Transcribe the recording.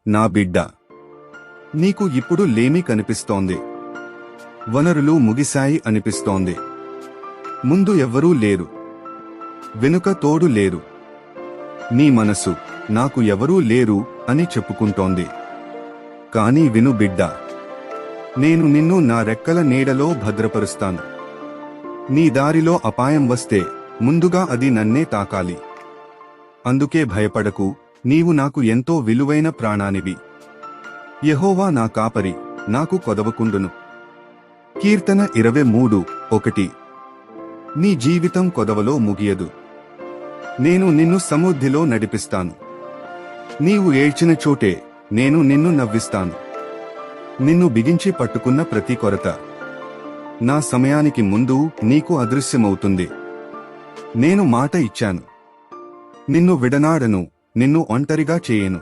నా బిడ్డ, నీకు ఇప్పుడు లేమి కనిపిస్తోంది. వనరులు ముగిశాయి అనిపిస్తోంది. ముందు ఎవ్వరూ లేరు, వెనుక తోడు లేరు. నీ మనసు నాకు ఎవరూ లేరు అని చెప్పుకుంటోంది. కానీ విను బిడ్డా, నేను నిన్ను నా రెక్కల నీడలో భద్రపరుస్తాను. నీ దారిలో అపాయం వస్తే ముందుగా అది నన్నే తాకాలి. అందుకే భయపడకు, నీవు నాకు ఎంతో విలువైన ప్రాణానివి. యెహోవా నా కాపరి, నాకు కొదవకుండును. కీర్తన 23:1. నీ జీవితం కొదవలో ముగియదు. నేను నిన్ను సమృద్ధిలో నడిపిస్తాను. నీవు ఏడ్చిన చోటే నేను నిన్ను నవ్విస్తాను. నిన్ను బిగించి పట్టుకున్న ప్రతి కొరత నా సమయానికి ముందు నీకు అదృశ్యమవుతుంది. నేను మాట ఇచ్చాను, నిన్ను విడనాడను, నిన్ను ఒంటరిగా చేయను.